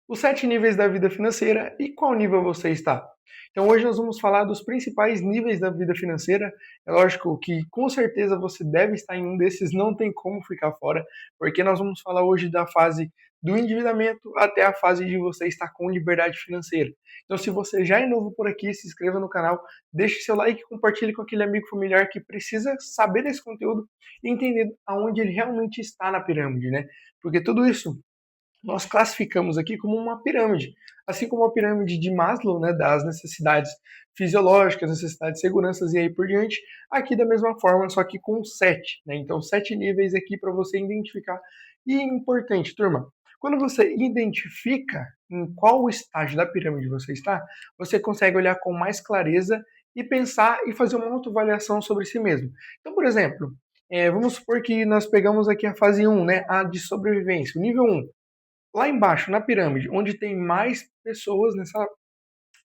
os 7 níveis da vida financeira e qual nível você está. Então hoje nós vamos falar dos principais níveis da vida financeira. É lógico que com certeza você deve estar em um desses, não tem como ficar fora, porque nós vamos falar hoje da fase do endividamento até a fase de você estar com liberdade financeira. Então se você já é novo por aqui, se inscreva no canal, deixe seu like, compartilhe com aquele amigo familiar que precisa saber desse conteúdo e entender aonde ele realmente está na pirâmide, né? Porque tudo isso nós classificamos aqui como uma pirâmide, assim como a pirâmide de Maslow, né, das necessidades fisiológicas, necessidades de segurança e aí por diante, aqui da mesma forma, só que com 7, né? Então 7 níveis aqui para você identificar. E importante, turma, quando você identifica em qual estágio da pirâmide você está, você consegue olhar com mais clareza e pensar e fazer uma autoavaliação sobre si mesmo. Então, por exemplo, vamos supor que nós pegamos aqui a fase 1, né, a de sobrevivência, o nível 1. Lá embaixo, na pirâmide, onde tem mais pessoas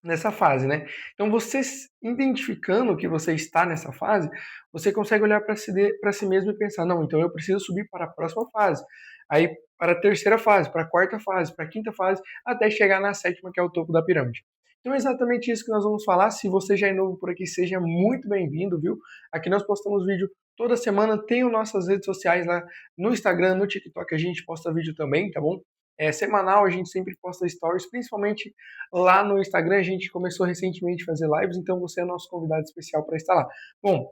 nessa fase, né? Então, você identificando que você está nessa fase, você consegue olhar para si mesmo e pensar, não, então eu preciso subir para a próxima fase. Aí, para a terceira fase, para a quarta fase, para a quinta fase, até chegar na sétima, que é o topo da pirâmide. Então é exatamente isso que nós vamos falar. Se você já é novo por aqui, seja muito bem-vindo, viu? Aqui nós postamos vídeo toda semana, tem nossas redes sociais lá no Instagram, no TikTok, a gente posta vídeo também, tá bom? Semanal, a gente sempre posta stories, principalmente lá no Instagram. A gente começou recentemente a fazer lives, então você é nosso convidado especial para estar lá. Bom,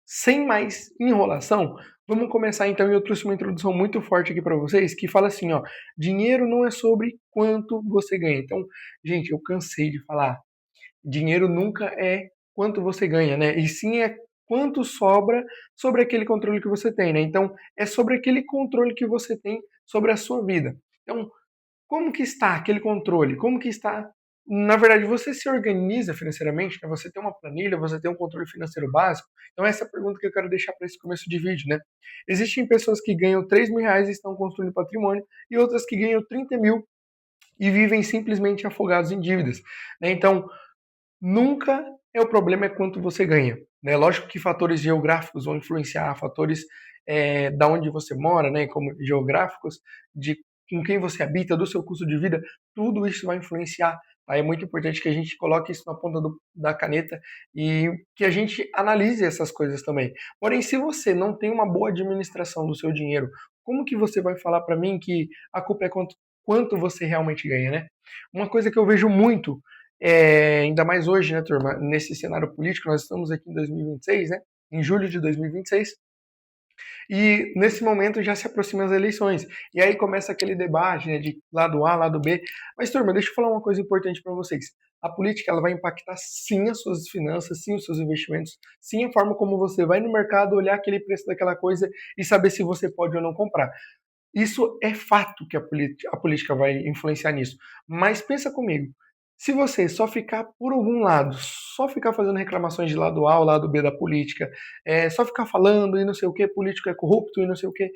sem mais enrolação, vamos começar então. Eu trouxe uma introdução muito forte aqui para vocês que fala assim, ó, dinheiro não é sobre quanto você ganha. Então, gente, eu cansei de falar, dinheiro nunca é quanto você ganha, né? E sim é quanto sobra sobre aquele controle que você tem, né? Então, é sobre aquele controle que você tem sobre a sua vida. Então, como que está aquele controle? Como que está? Na verdade, você se organiza financeiramente, né? Você tem uma planilha, você tem um controle financeiro básico. Então, essa é a pergunta que eu quero deixar para esse começo de vídeo, né? Existem pessoas que ganham 3 mil reais e estão construindo patrimônio, e outras que ganham 30 mil e vivem simplesmente afogados em dívidas, né? Então, nunca é o problema é quanto você ganha, né? Lógico que fatores geográficos vão influenciar, fatores da onde você mora, né? Como geográficos, de com quem você habita, do seu custo de vida, tudo isso vai influenciar. Tá? É muito importante que a gente coloque isso na ponta da caneta e que a gente analise essas coisas também. Porém, se você não tem uma boa administração do seu dinheiro, como que você vai falar para mim que a culpa é quanto você realmente ganha, né? Uma coisa que eu vejo muito ainda mais hoje, né, turma, nesse cenário político, nós estamos aqui em 2026, né, em julho de 2026, e nesse momento já se aproximam as eleições, e aí começa aquele debate, né, de lado A, lado B, mas turma, deixa eu falar uma coisa importante para vocês, a política ela vai impactar sim as suas finanças, sim os seus investimentos, sim a forma como você vai no mercado, olhar aquele preço daquela coisa e saber se você pode ou não comprar. Isso é fato que a política vai influenciar nisso. Mas pensa comigo, se você só ficar por algum lado, só ficar fazendo reclamações de lado A ou lado B da política, só ficar falando e não sei o que, político é corrupto e não sei o que,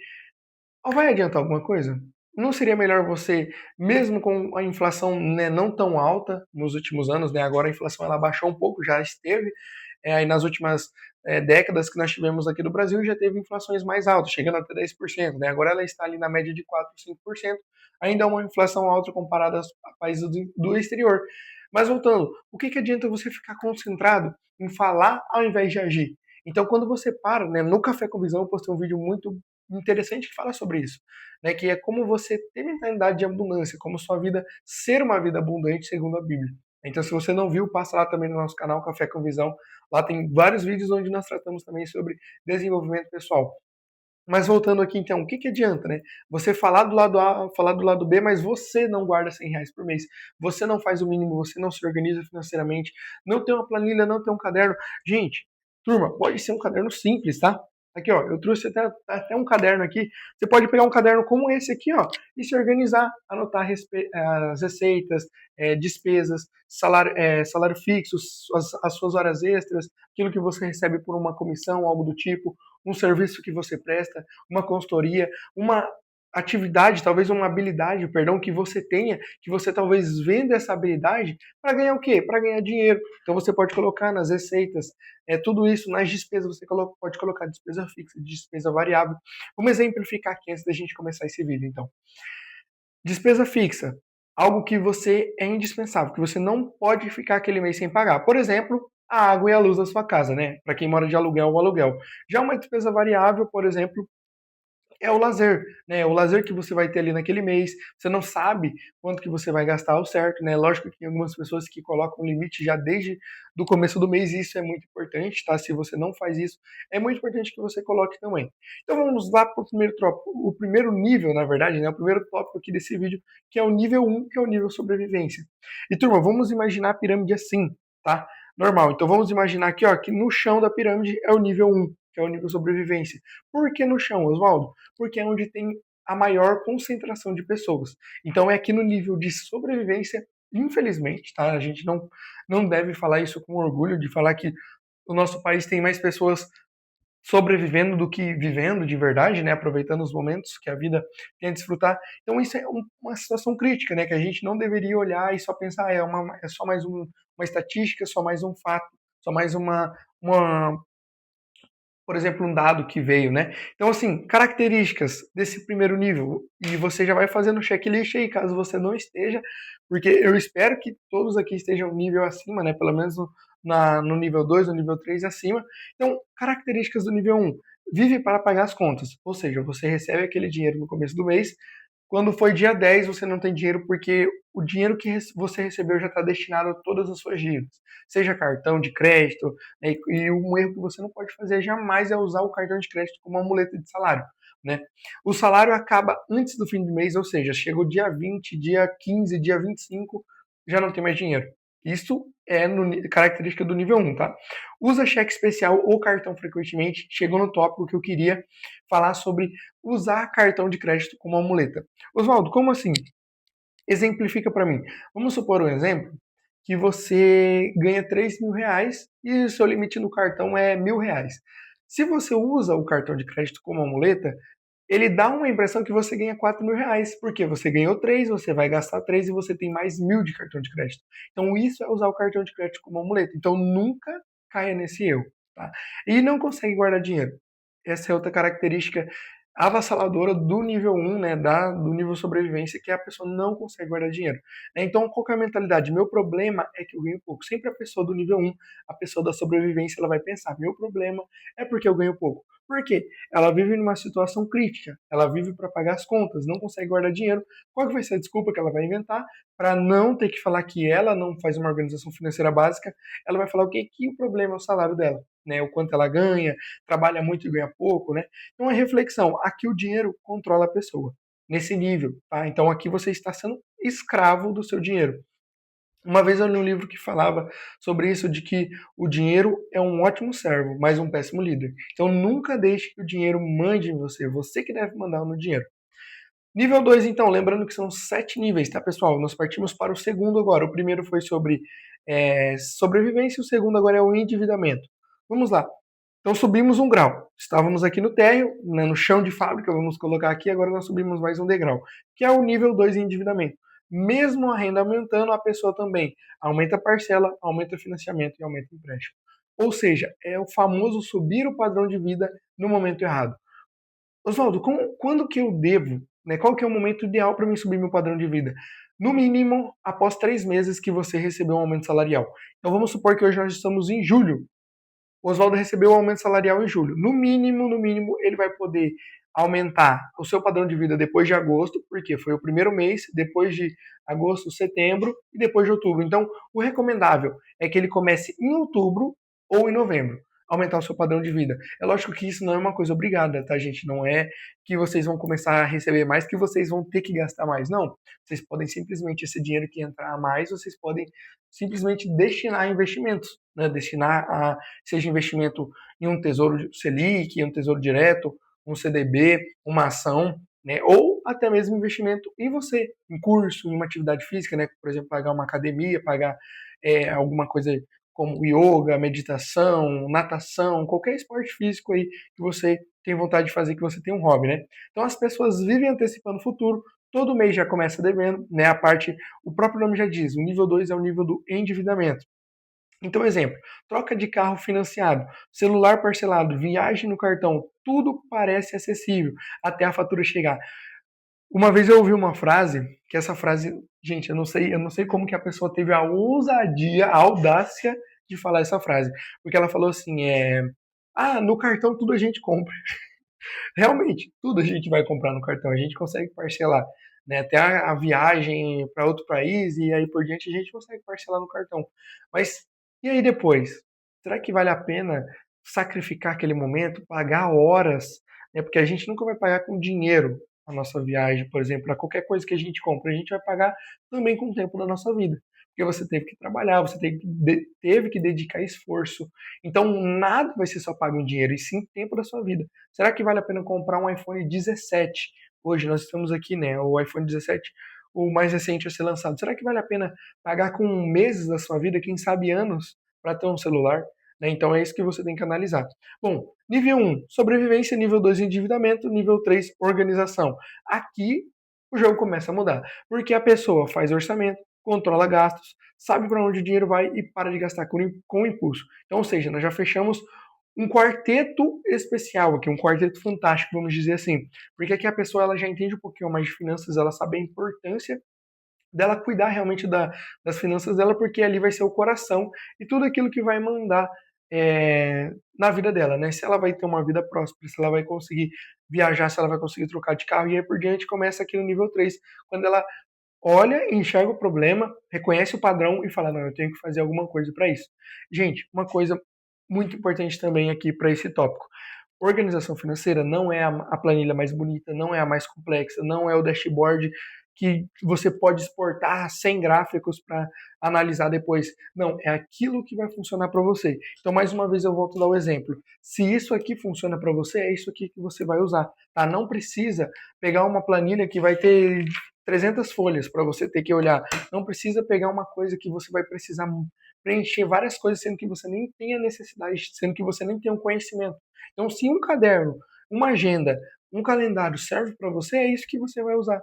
vai adiantar alguma coisa? Não seria melhor você, mesmo com a inflação, né, não tão alta nos últimos anos, né, agora a inflação ela baixou um pouco, já esteve, aí nas últimas décadas que nós tivemos aqui no Brasil, já teve inflações mais altas, chegando até 10%, né, agora ela está ali na média de 4, 5%, ainda é uma inflação alta comparada a países do exterior. Mas voltando, o que adianta você ficar concentrado em falar ao invés de agir? Então, quando você para, né, no Café com Visão, eu postei um vídeo muito interessante que fala sobre isso, né? Que é como você ter mentalidade de abundância, como sua vida ser uma vida abundante segundo a Bíblia. Então, se você não viu, passa lá também no nosso canal Café com Visão. Lá tem vários vídeos onde nós tratamos também sobre desenvolvimento pessoal. Mas voltando aqui então, o que adianta, né? Você falar do lado A, falar do lado B, mas você não guarda 100 reais por mês. Você não faz o mínimo, você não se organiza financeiramente, não tem uma planilha, não tem um caderno. Gente, turma, pode ser um caderno simples, tá? Aqui, ó, eu trouxe até um caderno aqui. Você pode pegar um caderno como esse aqui, ó, e se organizar, anotar as receitas, despesas, salário fixo, as suas horas extras, aquilo que você recebe por uma comissão, algo do tipo, um serviço que você presta, uma consultoria, uma atividade, talvez uma habilidade, perdão, que você tenha, que você talvez venda essa habilidade para ganhar o quê? Para ganhar dinheiro. Então você pode colocar nas receitas, tudo isso nas despesas, você pode colocar despesa fixa, despesa variável. Vamos exemplificar aqui antes da gente começar esse vídeo, então. Despesa fixa. algo que você é indispensável, que você não pode ficar aquele mês sem pagar. Por exemplo, a água e a luz da sua casa, né? Para quem mora de aluguel, o aluguel. Já uma despesa variável, por exemplo, é o lazer, né? O lazer que você vai ter ali naquele mês. Você não sabe quanto que você vai gastar ao certo, né? Lógico que tem algumas pessoas que colocam limite já desde do começo do mês, e isso é muito importante, tá? Se você não faz isso, é muito importante que você coloque também. Então vamos lá para o primeiro tópico, o primeiro nível, na verdade, né? O primeiro tópico aqui desse vídeo, que é o nível um, que é o nível sobrevivência. E turma, vamos imaginar a pirâmide assim, tá? Normal. Então vamos imaginar aqui, ó, que no chão da pirâmide é o nível um, que é o nível sobrevivência. Por que no chão, Oswaldo? Porque é onde tem a maior concentração de pessoas. Então é aqui no nível de sobrevivência, infelizmente, tá? A gente não deve falar isso com orgulho, de falar que o nosso país tem mais pessoas sobrevivendo do que vivendo de verdade, né? Aproveitando os momentos que a vida tem a desfrutar. Então isso é uma situação crítica, né? Que a gente não deveria olhar e só pensar, é só mais uma estatística, só mais um fato, só mais uma por exemplo, um dado que veio, né? Então, assim, características desse primeiro nível, e você já vai fazendo o checklist aí, caso você não esteja, porque eu espero que todos aqui estejam um nível acima, né? Pelo menos no nível 2, no nível 3 acima. Então, características do nível um: vive para pagar as contas, ou seja, você recebe aquele dinheiro no começo do mês, quando foi dia 10, você não tem dinheiro porque o dinheiro que você recebeu já está destinado a todas as suas dívidas, seja cartão de crédito, né? E um erro que você não pode fazer jamais é usar o cartão de crédito como uma muleta de salário, né? O salário acaba antes do fim do mês, ou seja, chega o dia 20, dia 15, dia 25, já não tem mais dinheiro. Isso é característica do nível um, tá? Usa cheque especial ou cartão frequentemente. Chegou no tópico que eu queria falar sobre usar cartão de crédito como uma muleta. Oswaldo, como assim? Exemplifica para mim. Vamos supor um exemplo que você ganha R$ 3.000 e o seu limite no cartão é R$ 1.000. Se você usa o cartão de crédito como uma muleta, ele dá uma impressão que você ganha R$ 4.000, porque você ganhou 3, você vai gastar 3 e você tem mais 1.000 de cartão de crédito. Então isso é usar o cartão de crédito como uma muleta. Então nunca caia nesse erro, tá? E não consegue guardar dinheiro. Essa é outra característica avassaladora do nível um, né, do nível sobrevivência, que é a pessoa não consegue guardar dinheiro. Então, qual que é a mentalidade? Meu problema é que eu ganho pouco. Sempre a pessoa do nível um, a pessoa da sobrevivência, ela vai pensar, meu problema é porque eu ganho pouco. Por quê? Ela vive numa situação crítica, ela vive para pagar as contas, não consegue guardar dinheiro. Qual que vai ser a desculpa que ela vai inventar para não ter que falar que ela não faz uma organização financeira básica? Ela vai falar o quê? Que o problema é o salário dela, né? O quanto ela ganha, trabalha muito e ganha pouco, né? Então é reflexão. Aqui o dinheiro controla a pessoa, nesse nível, tá? Então aqui você está sendo escravo do seu dinheiro. Uma vez eu li um livro que falava sobre isso, de que o dinheiro é um ótimo servo, mas um péssimo líder. Então nunca deixe que o dinheiro mande em você que deve mandar no dinheiro. Nível 2, então, lembrando que são 7 níveis, tá, pessoal? Nós partimos para o segundo agora. O primeiro foi sobre sobrevivência, o segundo agora é o endividamento. Vamos lá. Então subimos um grau. Estávamos aqui no térreo, né, no chão de fábrica, vamos colocar aqui, agora nós subimos mais um degrau, que é o nível 2 em endividamento. Mesmo a renda aumentando, a pessoa também aumenta a parcela, aumenta o financiamento e aumenta o empréstimo. Ou seja, é o famoso subir o padrão de vida no momento errado. Oswaldo, quando que eu devo, né, qual que é o momento ideal para mim subir meu padrão de vida? No mínimo, após 3 meses que você recebeu um aumento salarial. Então vamos supor que hoje nós estamos em julho. O Oswaldo recebeu um aumento salarial em julho. No mínimo, ele vai poder aumentar o seu padrão de vida depois de agosto, porque foi o primeiro mês, depois de agosto, setembro e depois de outubro. Então, o recomendável é que ele comece em outubro ou em novembro, aumentar o seu padrão de vida. É lógico que isso não é uma coisa obrigada, tá, gente? Não é que vocês vão começar a receber mais, que vocês vão ter que gastar mais. Não. Vocês podem simplesmente, esse dinheiro que entrar a mais, vocês podem simplesmente destinar a investimentos, né? Destinar a, seja investimento em um tesouro Selic, em um tesouro direto, um CDB, uma ação, né? Ou até mesmo investimento em você, em curso, em uma atividade física, né? Por exemplo, pagar uma academia, pagar alguma coisa como yoga, meditação, natação, qualquer esporte físico aí que você tem vontade de fazer, que você tem um hobby, né? Então as pessoas vivem antecipando o futuro, todo mês já começa devendo, né? A parte, o próprio nome já diz, o nível 2 é o nível do endividamento. Então, exemplo, troca de carro financiado, celular parcelado, viagem no cartão, tudo parece acessível até a fatura chegar. Uma vez eu ouvi uma frase, que essa frase, gente, eu não sei como que a pessoa teve a ousadia, a audácia de falar essa frase. Porque ela falou assim, no cartão tudo a gente compra. Realmente, tudo a gente vai comprar no cartão, a gente consegue parcelar, né? Até a viagem para outro país e aí por diante a gente consegue parcelar no cartão. Mas e aí depois? Será que vale a pena sacrificar aquele momento, pagar horas, né? Porque a gente nunca vai pagar com dinheiro a nossa viagem, por exemplo, para qualquer coisa que a gente compra, a gente vai pagar também com o tempo da nossa vida. Porque você teve que trabalhar, você teve que dedicar esforço. Então, nada vai ser só pago em dinheiro, e sim tempo da sua vida. Será que vale a pena comprar um iPhone 17? Hoje nós estamos aqui, né? O iPhone 17, o mais recente a ser lançado. Será que vale a pena pagar com meses da sua vida, quem sabe anos, para ter um celular? Né? Então é isso que você tem que analisar. Bom, nível 1, sobrevivência. Nível 2, endividamento. Nível 3, organização. Aqui o jogo começa a mudar, porque a pessoa faz orçamento, controla gastos, sabe para onde o dinheiro vai e para de gastar com impulso. Então, ou seja, nós já fechamos um quarteto especial aqui, um quarteto fantástico, vamos dizer assim. Porque aqui a pessoa ela já entende um pouquinho mais de finanças, ela sabe a importância dela cuidar realmente das finanças dela, porque ali vai ser o coração e tudo aquilo que vai mandar na vida dela, né? Se ela vai ter uma vida próspera, se ela vai conseguir viajar, se ela vai conseguir trocar de carro, e aí por diante começa aqui no nível 3, quando ela olha, enxerga o problema, reconhece o padrão e fala: não, eu tenho que fazer alguma coisa para isso. Gente, uma coisa muito importante também aqui para esse tópico. Organização financeira não é a planilha mais bonita, não é a mais complexa, não é o dashboard que você pode exportar 100 gráficos para analisar depois. Não, é aquilo que vai funcionar para você. Então, mais uma vez, eu volto a dar o exemplo. Se isso aqui funciona para você, é isso aqui que você vai usar. Tá? Não precisa pegar uma planilha que vai ter 300 folhas para você ter que olhar. Não precisa pegar uma coisa que você vai precisar preencher várias coisas, sendo que você nem tem a necessidade, sendo que você nem tem o conhecimento. Então, se um caderno, uma agenda, um calendário serve para você, é isso que você vai usar.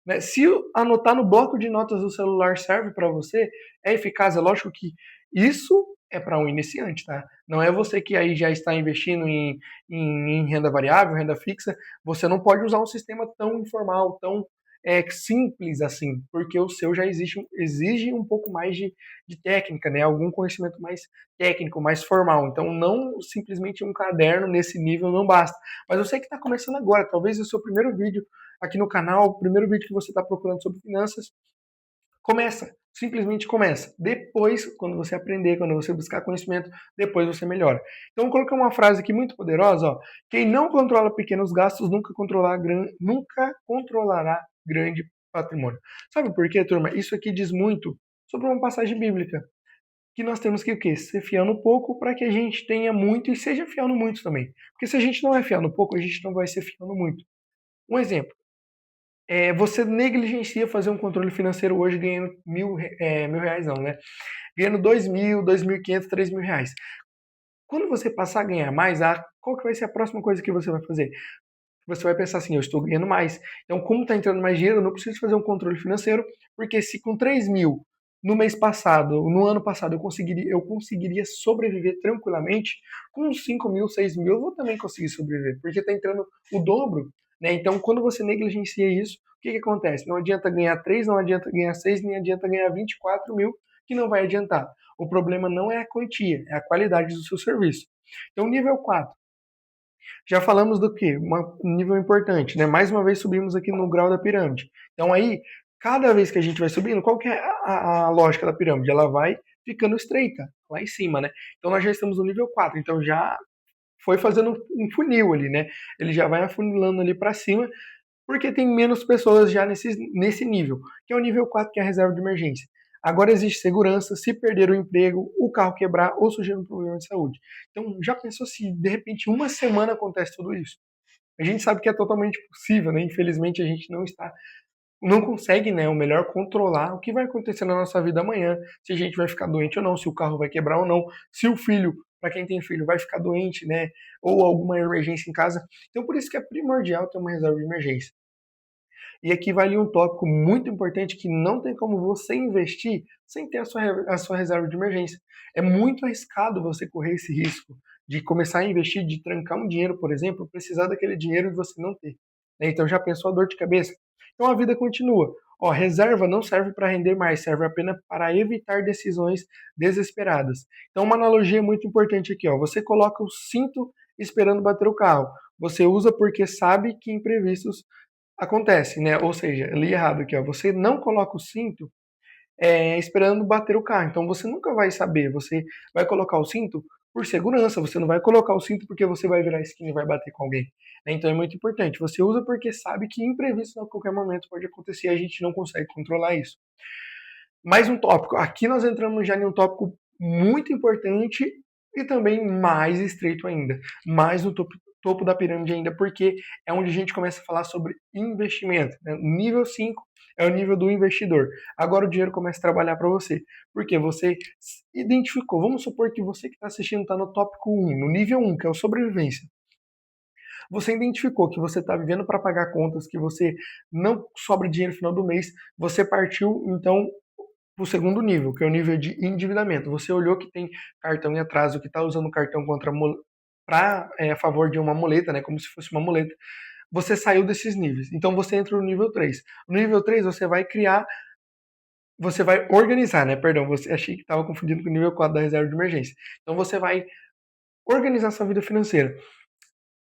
Né? Se anotar no bloco de notas do celular serve para você, é eficaz. É lógico que isso é para um iniciante, tá? Não é você que aí já está investindo em renda variável, renda fixa. Você não pode usar um sistema tão informal, tão simples assim, porque o seu já exige um pouco mais de técnica, né? Algum conhecimento mais técnico, mais formal. Então, não simplesmente um caderno nesse nível não basta. Mas eu sei que está começando agora, talvez o seu primeiro vídeo aqui no canal, o primeiro vídeo que você está procurando sobre finanças, começa, simplesmente começa. Depois, quando você aprender, quando você buscar conhecimento, depois você melhora. Então, eu coloquei uma frase aqui muito poderosa, ó. Quem não controla pequenos gastos nunca controlará grande patrimônio. Sabe por quê, turma? Isso aqui diz muito sobre uma passagem bíblica. Que nós temos que o quê? Ser fiel no pouco para que a gente tenha muito e seja fiel no muito também. Porque se a gente não é fiel no pouco, a gente não vai ser fiel no muito. Um exemplo. Você negligencia fazer um controle financeiro hoje ganhando mil reais não, né? Ganhando 2.000, 2.500, 3.000 reais. Quando você passar a ganhar mais, qual que vai ser a próxima coisa que você vai fazer? Você vai pensar assim, eu estou ganhando mais. Então, como está entrando mais dinheiro, eu não preciso fazer um controle financeiro, porque se com 3.000 no mês passado, no ano passado, eu conseguiria sobreviver tranquilamente, com 5.000, 6.000, eu vou também conseguir sobreviver, porque está entrando o dobro, né? Então, quando você negligencia isso, o que acontece? Não adianta ganhar 3, não adianta ganhar 6, nem adianta ganhar 24.000, que não vai adiantar. O problema não é a quantia, é a qualidade do seu serviço. Então, nível 4. Já falamos do que? Um nível importante, né? Mais uma vez subimos aqui no grau da pirâmide. Então aí, cada vez que a gente vai subindo, qual que é a lógica da pirâmide? Ela vai ficando estreita, lá em cima, né? Então nós já estamos no nível 4, então já foi fazendo um funil ali, né? Ele já vai afunilando ali para cima, porque tem menos pessoas já nesse nível, que é o nível 4, que é a reserva de emergência. Agora existe segurança se perder o emprego, o carro quebrar ou surgir um problema de saúde. Então, já pensou se de repente uma semana acontece tudo isso? A gente sabe que é totalmente possível, né? Infelizmente a gente não consegue, né, o melhor controlar o que vai acontecer na nossa vida amanhã, se a gente vai ficar doente ou não, se o carro vai quebrar ou não, se o filho, para quem tem filho, vai ficar doente, né, ou alguma emergência em casa. Então por isso que é primordial ter uma reserva de emergência. E aqui vale um tópico muito importante que não tem como você investir sem ter a sua reserva de emergência. É muito arriscado você correr esse risco de começar a investir, de trancar um dinheiro, por exemplo, precisar daquele dinheiro e você não ter. Né? Então já pensou a dor de cabeça? Então a vida continua. Ó, reserva não serve para render mais, serve apenas para evitar decisões desesperadas. Então uma analogia muito importante aqui, ó, você coloca o cinto esperando bater o carro. Você usa porque sabe que imprevistos acontecem, né? Ou seja, li errado aqui, ó, você não coloca o cinto esperando bater o carro. Então você nunca vai saber. Você vai colocar o cinto por segurança. Você não vai colocar o cinto porque você vai virar a esquina e vai bater com alguém. Né? Então é muito importante. Você usa porque sabe que imprevisto a qualquer momento pode acontecer e a gente não consegue controlar isso. Mais um tópico. Aqui nós entramos já em um tópico muito importante e também mais estreito ainda. Mais no topo da pirâmide ainda, porque é onde a gente começa a falar sobre investimento. Né? Nível 5 é o nível do investidor. Agora o dinheiro começa a trabalhar para você. Porque você identificou. Vamos supor que você que está assistindo está no tópico 1, no nível 1, que é o sobrevivência. Você identificou que você está vivendo para pagar contas, que você não sobra dinheiro no final do mês, você partiu, então, para o segundo nível, que é o nível de endividamento. Você olhou que tem cartão em atraso, que está usando o cartão a favor de uma muleta, né, como se fosse uma muleta. Você saiu desses níveis. Então você entra no nível 3. No nível 3 você vai organizar, né? Perdão, você achei que estava confundindo com o nível 4 da reserva de emergência. Então você vai organizar sua vida financeira.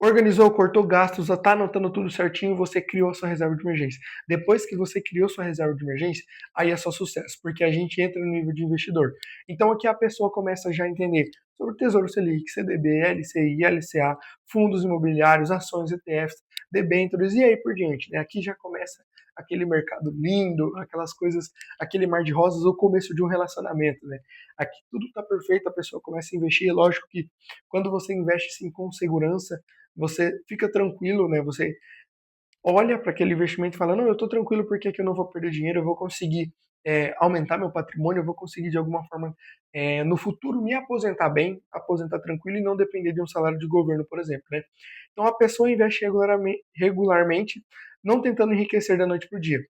Organizou, cortou gastos, está anotando tudo certinho, você criou a sua reserva de emergência. Depois que você criou sua reserva de emergência, aí é só sucesso, porque a gente entra no nível de investidor. Então aqui a pessoa começa já a entender sobre Tesouro Selic, CDB, LCI, LCA, fundos imobiliários, ações, ETFs, debêntures e aí por diante. Né? Aqui já começa aquele mercado lindo, aquelas coisas, aquele mar de rosas, o começo de um relacionamento. Né? Aqui tudo está perfeito, a pessoa começa a investir. É lógico que quando você investe sim com segurança, você fica tranquilo, né? Você olha para aquele investimento e fala, não, eu estou tranquilo porque que eu não vou perder dinheiro, eu vou conseguir aumentar meu patrimônio, eu vou conseguir de alguma forma no futuro me aposentar bem, aposentar tranquilo e não depender de um salário de governo, por exemplo, né? Então a pessoa investe regularmente não tentando enriquecer da noite para o dia.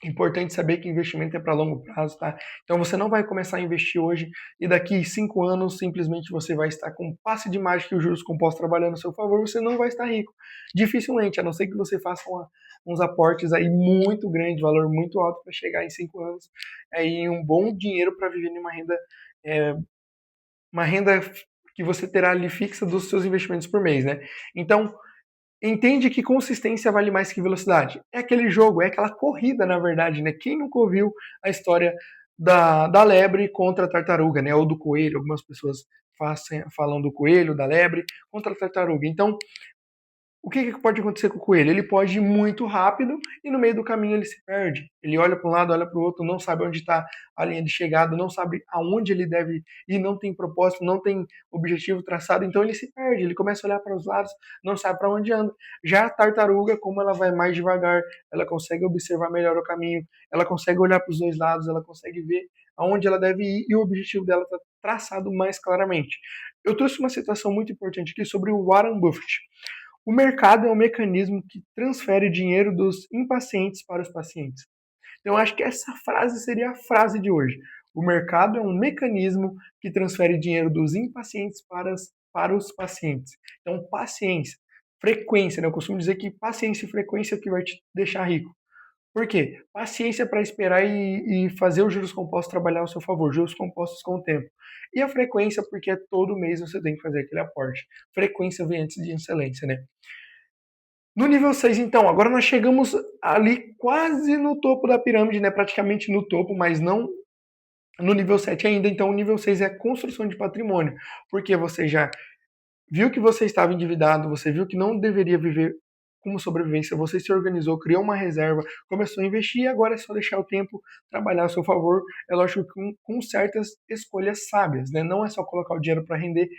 Importante saber que investimento é para longo prazo, tá? Então você não vai começar a investir hoje e daqui 5 anos simplesmente você vai estar com um passe de mágica e os juros compostos trabalhando a seu favor, você não vai estar rico. Dificilmente, a não ser que você faça uns aportes aí muito grandes, valor muito alto para chegar em 5 anos em um bom dinheiro para viver numa é, renda que você terá ali fixa dos seus investimentos por mês, né? Então, entende que consistência vale mais que velocidade. É aquele jogo, é aquela corrida, na verdade, né? Quem nunca ouviu a história da lebre contra a tartaruga, né? Ou do coelho, algumas pessoas falam do coelho, da lebre contra a tartaruga. Então, o que pode acontecer com o coelho? Ele pode ir muito rápido e no meio do caminho ele se perde. Ele olha para um lado, olha para o outro, não sabe onde está a linha de chegada, não sabe aonde ele deve ir, não tem propósito, não tem objetivo traçado, então ele se perde. Ele começa a olhar para os lados, não sabe para onde anda. Já a tartaruga, como ela vai mais devagar, ela consegue observar melhor o caminho, ela consegue olhar para os dois lados, ela consegue ver aonde ela deve ir e o objetivo dela está traçado mais claramente. Eu trouxe uma citação muito importante aqui sobre o Warren Buffett. O mercado é um mecanismo que transfere dinheiro dos impacientes para os pacientes. Então, eu acho que essa frase seria a frase de hoje. O mercado é um mecanismo que transfere dinheiro dos impacientes para os pacientes. Então, paciência, frequência, né? Eu costumo dizer que paciência e frequência é o que vai te deixar rico. Por quê? Paciência para esperar e fazer os juros compostos trabalhar ao seu favor, juros compostos com o tempo. E a frequência, porque é todo mês você tem que fazer aquele aporte. Frequência vem antes de excelência, né? No nível 6, então, agora nós chegamos ali quase no topo da pirâmide, né? Praticamente no topo, mas não no nível 7 ainda. Então, o nível 6 é a construção de patrimônio, porque você já viu que você estava endividado, você viu que não deveria viver como sobrevivência, você se organizou, criou uma reserva, começou a investir e agora é só deixar o tempo trabalhar a seu favor. É lógico que com certas escolhas sábias, né? Não é só colocar o dinheiro para render,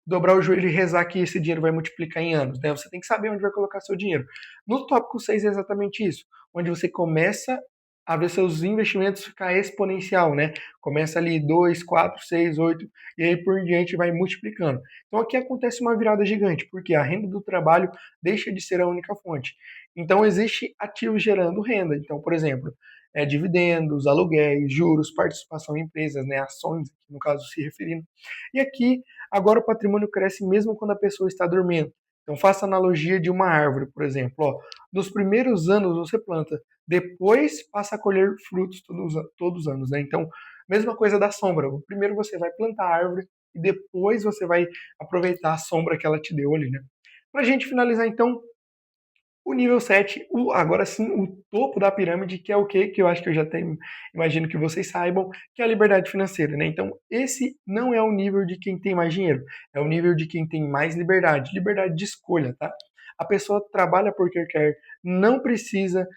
dobrar o joelho e rezar que esse dinheiro vai multiplicar em anos, né? Você tem que saber onde vai colocar seu dinheiro. No tópico 6 é exatamente isso, onde você começa a ver seus investimentos ficar exponencial, né? Começa ali 2, 4, 6, 8 e aí por diante vai multiplicando. Então aqui acontece uma virada gigante, porque a renda do trabalho deixa de ser a única fonte. Então existe ativos gerando renda. Então, por exemplo, dividendos, aluguéis, juros, participação em empresas, né, ações, no caso se referindo. E aqui, agora o patrimônio cresce mesmo quando a pessoa está dormindo. Então faça a analogia de uma árvore, por exemplo. Ó, nos primeiros anos você planta depois passa a colher frutos todos os anos, né? Então, mesma coisa da sombra. Primeiro você vai plantar a árvore e depois você vai aproveitar a sombra que ela te deu ali, né? Pra gente finalizar, então, o nível 7, agora sim, o topo da pirâmide, que é o quê? Que eu acho que eu já tenho, imagino que vocês saibam, que é a liberdade financeira, né? Então, esse não é o nível de quem tem mais dinheiro, é o nível de quem tem mais liberdade de escolha, tá? A pessoa trabalha porque quer, não precisa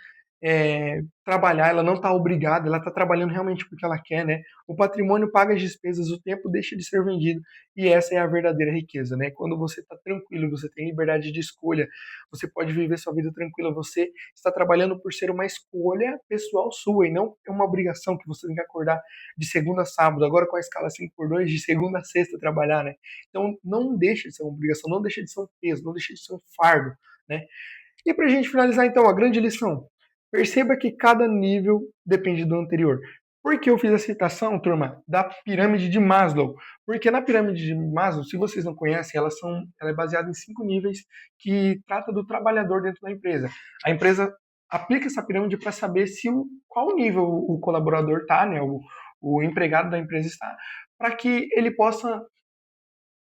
trabalhar, ela não está obrigada, ela está trabalhando realmente porque ela quer, né? O patrimônio paga as despesas, o tempo deixa de ser vendido e essa é a verdadeira riqueza, né? Quando você está tranquilo, você tem liberdade de escolha, você pode viver sua vida tranquila, você está trabalhando por ser uma escolha pessoal sua e não é uma obrigação que você tem que acordar de segunda a sábado, agora com a escala 5x2, de segunda a sexta trabalhar, né? Então não deixa de ser uma obrigação, não deixa de ser um peso, não deixa de ser um fardo, né? E para a gente finalizar, então, a grande lição. Perceba que cada nível depende do anterior. Por que eu fiz a citação, turma, da pirâmide de Maslow? Porque na pirâmide de Maslow, se vocês não conhecem, ela é baseada em 5 níveis que trata do trabalhador dentro da empresa. A empresa aplica essa pirâmide para saber qual nível o colaborador está, né, o empregado da empresa está, para que ele possa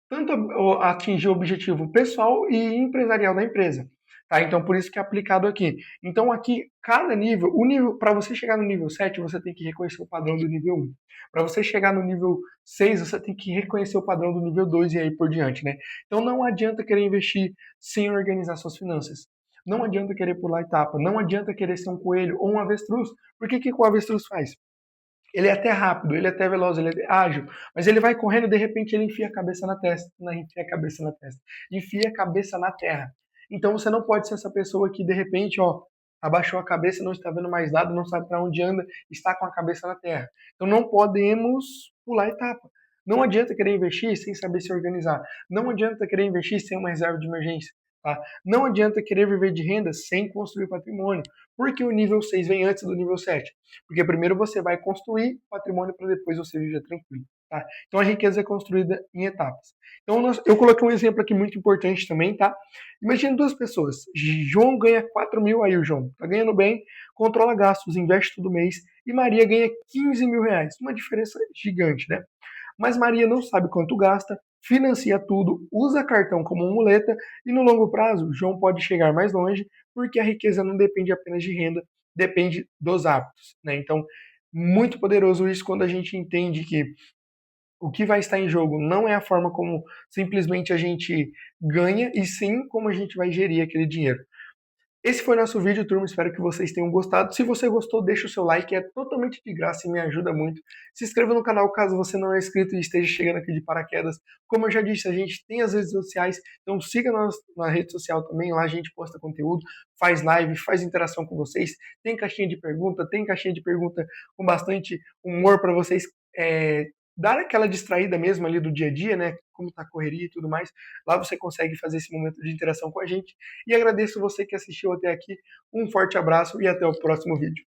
tanto atingir o objetivo pessoal e empresarial da empresa. Tá? Então, por isso que é aplicado aqui. Então, aqui, cada nível, para você chegar no nível 7, você tem que reconhecer o padrão do nível 1. Para você chegar no nível 6, você tem que reconhecer o padrão do nível 2 e aí por diante, né? Então, não adianta querer investir sem organizar suas finanças. Não adianta querer pular etapa. Não adianta querer ser um coelho ou um avestruz. Porque o que o avestruz faz? Ele é até rápido, ele é até veloz, ele é ágil, mas ele vai correndo e de repente ele enfia a cabeça na testa, não enfia a cabeça na testa, enfia a cabeça na terra. Então você não pode ser essa pessoa que de repente, ó, abaixou a cabeça, não está vendo mais nada, não sabe para onde anda, está com a cabeça na terra. Então não podemos pular etapa. Não adianta querer investir sem saber se organizar. Não adianta querer investir sem uma reserva de emergência. Tá? Não adianta querer viver de renda sem construir patrimônio. Porque o nível 6 vem antes do nível 7. Porque primeiro você vai construir patrimônio para depois você viver tranquilo. Tá? Então a riqueza é construída em etapas. Então eu coloquei um exemplo aqui muito importante também, tá? Imagina duas pessoas. João ganha 4 mil, aí o João tá ganhando bem, controla gastos, investe todo mês, e Maria ganha 15 mil reais. Uma diferença gigante, né? Mas Maria não sabe quanto gasta, financia tudo, usa cartão como muleta e no longo prazo João pode chegar mais longe porque a riqueza não depende apenas de renda, depende dos hábitos, né? Então, muito poderoso isso quando a gente entende que o que vai estar em jogo não é a forma como simplesmente a gente ganha, e sim como a gente vai gerir aquele dinheiro. Esse foi nosso vídeo, turma. Espero que vocês tenham gostado. Se você gostou, deixa o seu like, é totalmente de graça e me ajuda muito. Se inscreva no canal caso você não é inscrito e esteja chegando aqui de paraquedas. Como eu já disse, a gente tem as redes sociais, então siga nós na rede social também. Lá a gente posta conteúdo, faz live, faz interação com vocês. Tem caixinha de pergunta com bastante humor para vocês dar aquela distraída mesmo ali do dia a dia, né? Como tá a correria e tudo mais. Lá você consegue fazer esse momento de interação com a gente. E agradeço você que assistiu até aqui. Um forte abraço e até o próximo vídeo.